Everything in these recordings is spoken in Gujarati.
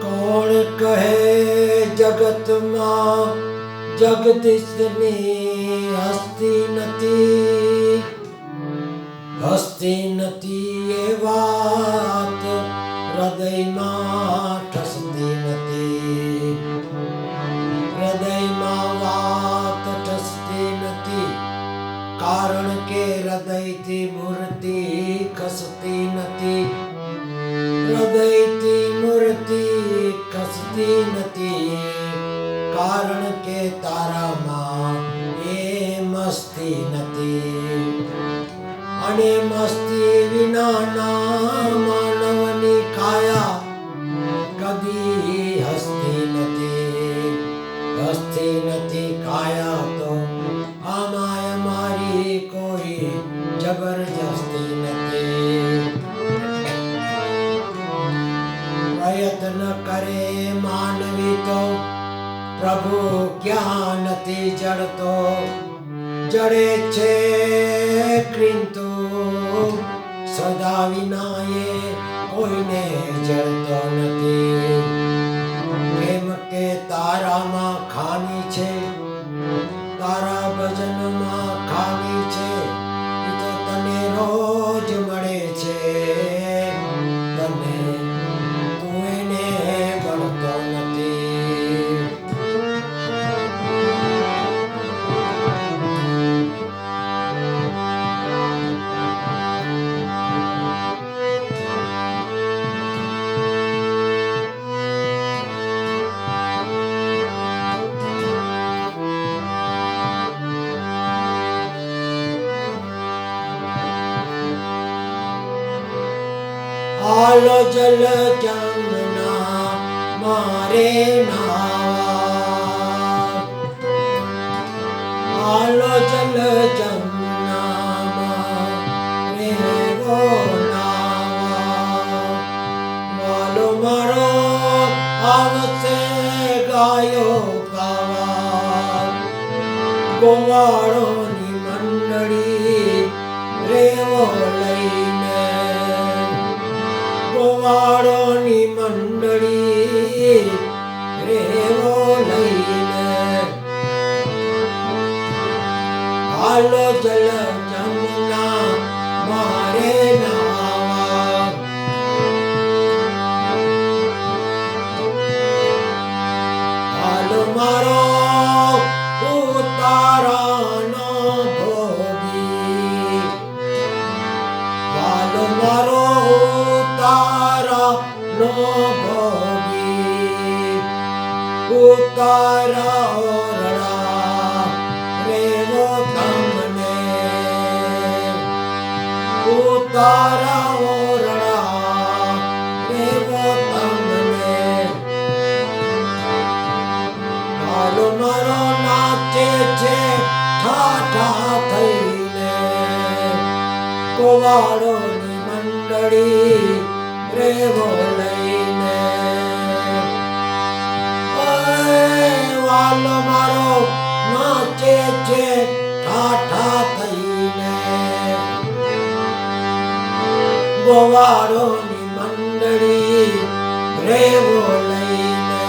કોણ કહે જગતમાં જગદીશની હસ્તી નથી, હસ્તી નથી એ વાત હૃદયમાં ઠસતી નથી, હૃદયમાં વાત ઠસતી નથી, કારણ કે હૃદયથી મૂર્તિ ખસતી નથી, હૃદયથી મૂર્તિ ખસતી નથી, કારણ કે તારામાં એ મસ્તી નથી, અને મસ્તી વિનાના માનવની કાયા કદી હસતી નથી, હસતી નથી કાયા તો આમાં મારી કોઈ જબરજસ્તી નથી, પ્રયત્ન કરે માનવી તો પ્રભુ ક્યાં નથી જડતો, જડે છે કિંતુ સદા વિના એ કોઈને જડતો નથી, કેમ કે તારામાં ખામી છે, તારા ભજનમાં ખામી છે, એ તો તને રોજ મળે છે, તને તું એને મળતો નથી, હાલો જલ જમના મારે નાવા, હાલો જલ જમના મારે નાવા, વાલો મારો આવશે ગાયો ગાવા, ગોવાળોની મંડળી રેવો લઈને, ગોવાળોની મંડળી રેવો લઈને, હાલો જલ જમના મારે નાવા, હાલો મારો ઉતારાનો ભોગી, હાલો મારો ઉતારાનો ભોગી, ઉતારા ઓરડા રેવો તમને, ઉતારા ઓરડા રેવો તમને, હાલો મારો નાચે છે ઠાઠા થઈને, ગોવાળોની મંડળી રેવો લઈને, વાલો મારો નાચે છે ઠાઠા થઈને, ગોવાળોની મંડળી રેવો લઈને,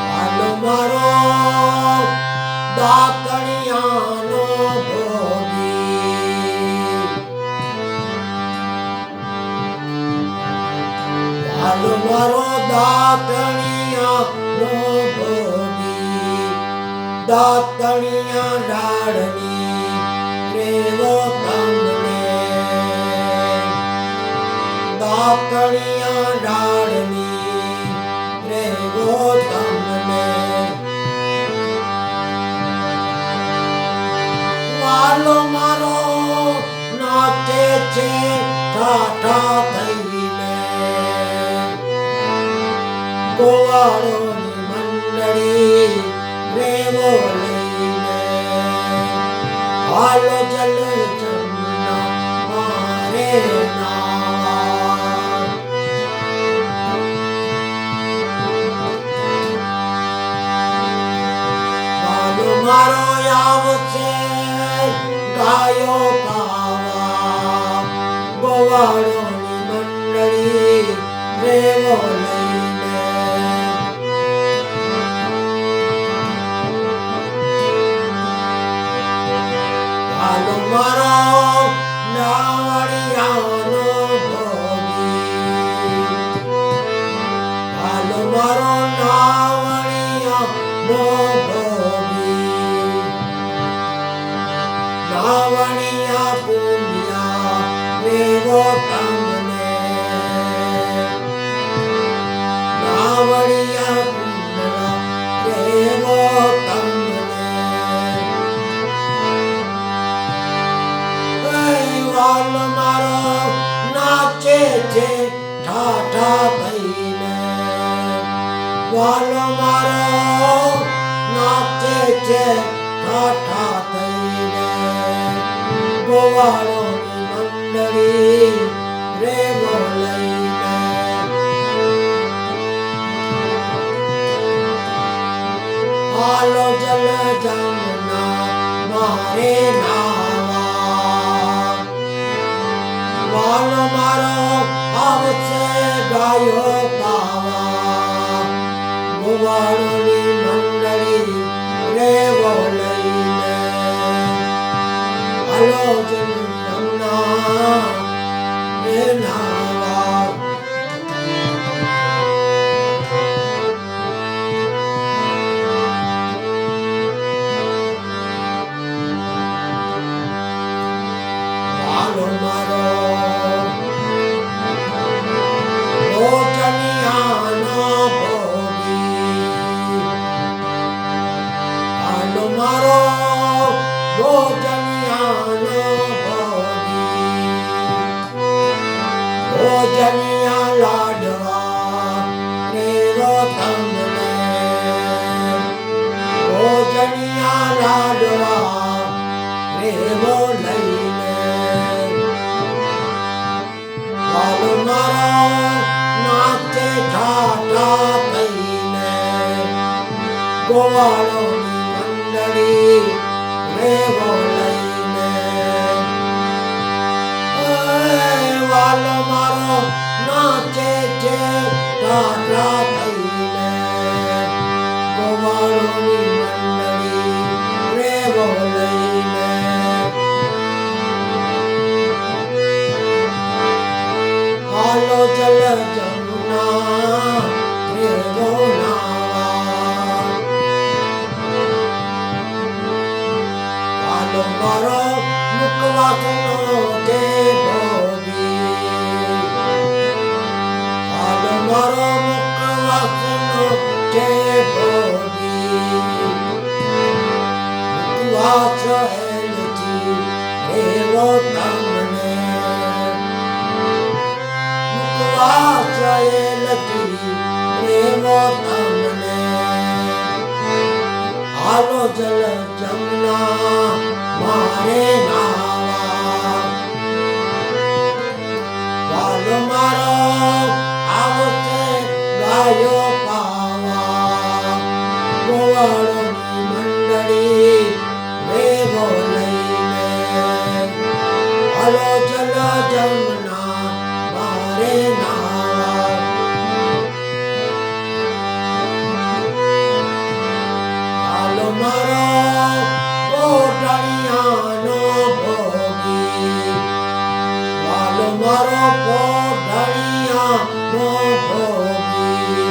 હાલો મારો દાતણિયાનો ભોગી, હાલો મારો દાતણિયાનો ભોગી, દાતણિયા ડાળની રેવો તમને, દાતણિયા ડાળની રેવો તમને, વાલો મારો નાચે છે ઠાઠા થઈને, ગોવાળોની મંડળી રેવો લઈને, હાલો જલ જમના મારે નાવા, મારો આવશે ગાયો પાવા ગોવાળોની મંડળી રેવો લઈને હાલો મારો નાવડિયાનો ભોગી હાલો મારો નાવડિયાનો ભોગી નાવડિયા પુણ્યા રેવો તમને નાવડિયા પુણ્યા રેવો તમને વાલ મારો નાચે છે ઠાઠા થઈને વાલ મારો નાચે છે ઠાઠા થઈને ગોવાળોની મંડળી રેવો લઈને હાલો જલ જમના મારે નાવા વાલ મારો આવશે ગાયો પાવા ગોવાળોની મંડળી રેવો લઈને હાલો જમના રે નાવા વાલો મારો ભોજનિયાનો ભોગી હાલો મારો ભોજનિયાનો ભોગી ભોજનિયા લાડવા રેવો તમને ભોજનિયા લાડવા રેવો લઈને વાલો મારો નાચે ઠાઠા થઈને ગોવાળોની મંડળી રેવો લઈને વાલો મારો નાચે છે ઠાઠા થઈને ગોવાળોની મંડળી રેવો લઈને હાલો જલ જમના રેવો નાવા હાલો મારો મુખવાસનો જે ભોગી હાલો મારો મુખવાસનો જે ભોગી મુખવાસ હેલથી રેવો તમને વાચયેલથી રેવો તમને હાલો જલ જમના મારે નાવા વાલો મારો આવશે ગાયો પાવા ગોવાળોની મંડળી રેવો લઈને હાલો જલ જમના મારે નાવા હાલો મારો પોઢણિયાનો ભોગી વાલો મારો પોઢણિયાનો ભોગી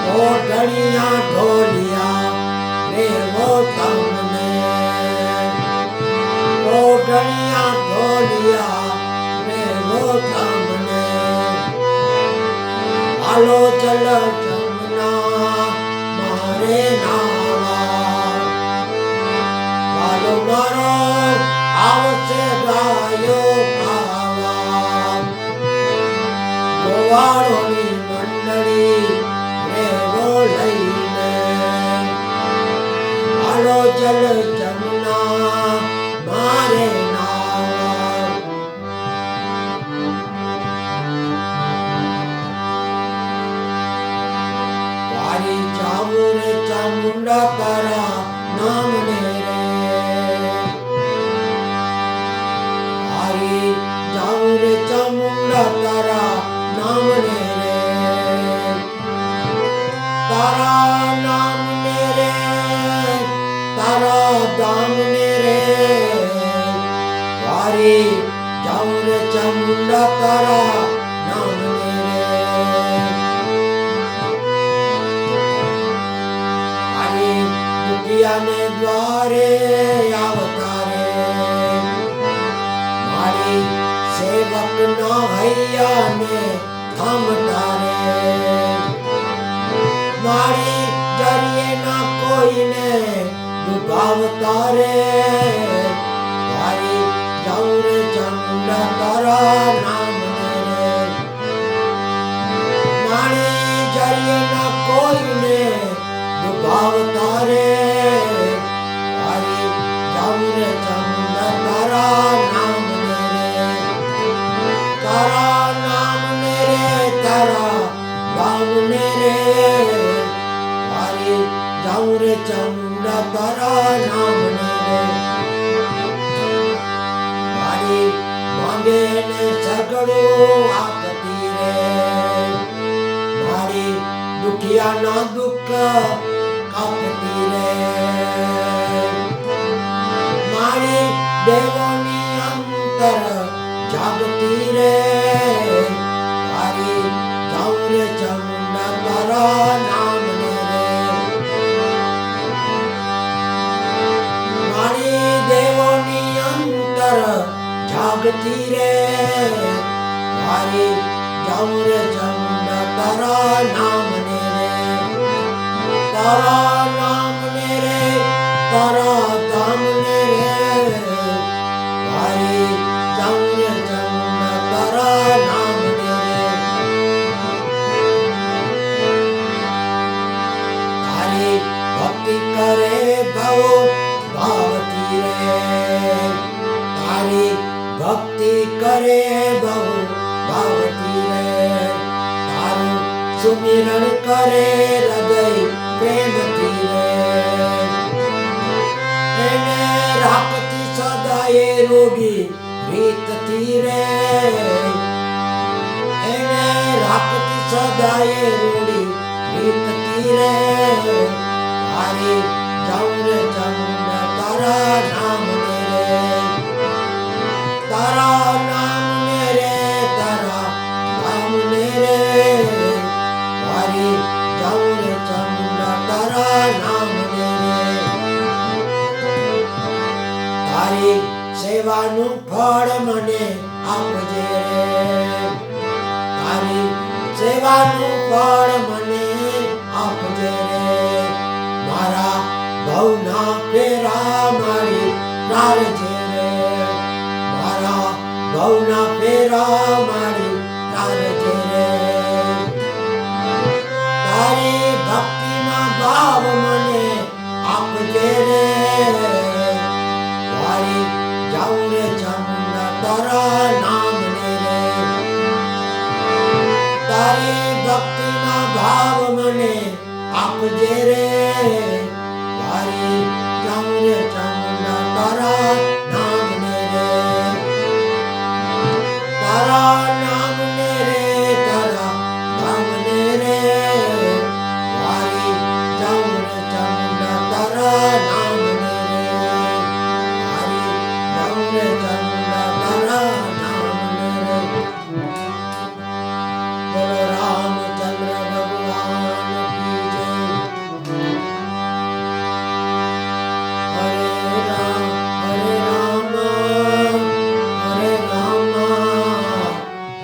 પોઢણિયા ઢોલિયા રેવો તમને પોઢણિયા ઢોલિયા રેવો તમને હાલો જલ જમના મારે નાવા વાલો મારો આવશે ગાયો પાવા ગોવાળોની મંડળી રેવો લઈને હાલો જલ જમના મારે નાવા વારી ચામુંડ તારા ચામુંડા તારા નામને રે મારી દુખિયાને દ્વારે આવતા રે મારી સેવક ના હૈયાને થામતા રે મારી જરીએ ના કોઈને દુભાવતા રે મારી જાઉં રે ચામુંડા તારા નામને રે મારી જરીએ ના કોઈને દુભાવતા રે મારી જાઉં રે ચામુંડા તારા નામને રે તારા નામને રે તારા ગામને રે મારી જાઉં રે ચામુંડા તારા નામને રે મારી માંગે ને સગડું આપતી રે મારી દુખિયાના દુઃખ કાપતી રે મારી દેવોની અંતર જાગતી રે મારી જાઉં રે ચામુંડા તારા નામને રે મારી દેવોની અંતર જાગતી રે મારી જાઉં રે ચામુંડા તારા નામને રે તારા નામને રે તારા ધામને રે મારી જાઉં રે ચામુંડા તારા નામને રે તારી ભક્તિ કરે ભવ ભાવતી રે તારી ભક્તિ કરે ભવ ભાવતી રે તારું સુમિરણ કરે હૃદય પ્રેમથી રે એને રાખતી સદાય રોગી રીતથી રે એને રાખતી સદાય રોગી રીતથી રે મારી જાઉં રે ચામુંડા તારા નામને રે તારા નામને રે તારા નામને રે મારી જાઉં રે ચામુંડા તારા નામને રે તારી સેવાનું ફળ મને આપજે રે તારી સેવાનું ફળ મને આપજે રે મારા ભવના ફેરા મારી ટાળજે રે મારા ભવના ફેરા મારી ટાળજે રે તારી ભક્તિમાં ભાવ મને આપજે રે મારી જાઉં રે ચામુંડા તારા નામને રે તારી ભક્તિમાં ભાવ મને આપજે રે મારી જાઉં રે ચામુંડા તારા નામને રે તારા નામને રે તારા નામને રે મારી જાઉં રે ચામુંડા તારા નામને રે મારી જાઉં રે ચામુંડા તારા નામને રે બોલો રામચંદ્ર ભગવાન કી જય હરે રામ હરે રામ હરે રામ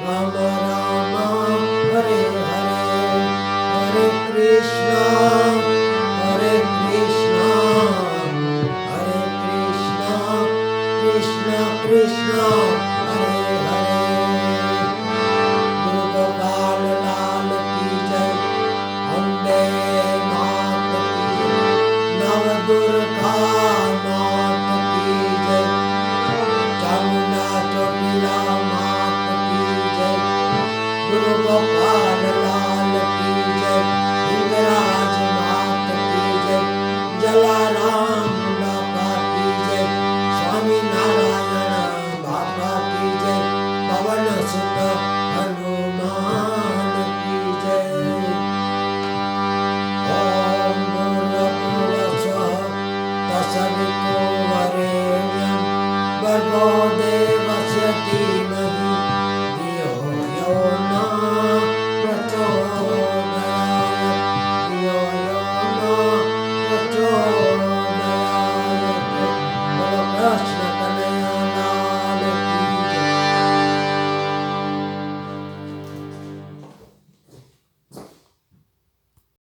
રામ રામ હરે હરે હરે કૃષ્ણ હરે કૃષ્ણ હરે કૃષ્ણ કૃષ્ણ કૃષ્ણ હરે હરે ગુરુ ગોપાલ લાલ કી જય અંબે માત કી જય નવ દુર્ગા માત કી જય ચામુંડા ચોટીલા માત કી જય ગુરુ ગોપાલ લાલ કી જય હિંગરાજ માત કી જય જલારામ બાપા કી જય સ્વામી નારાયણ બાપા કી જય પવન સુત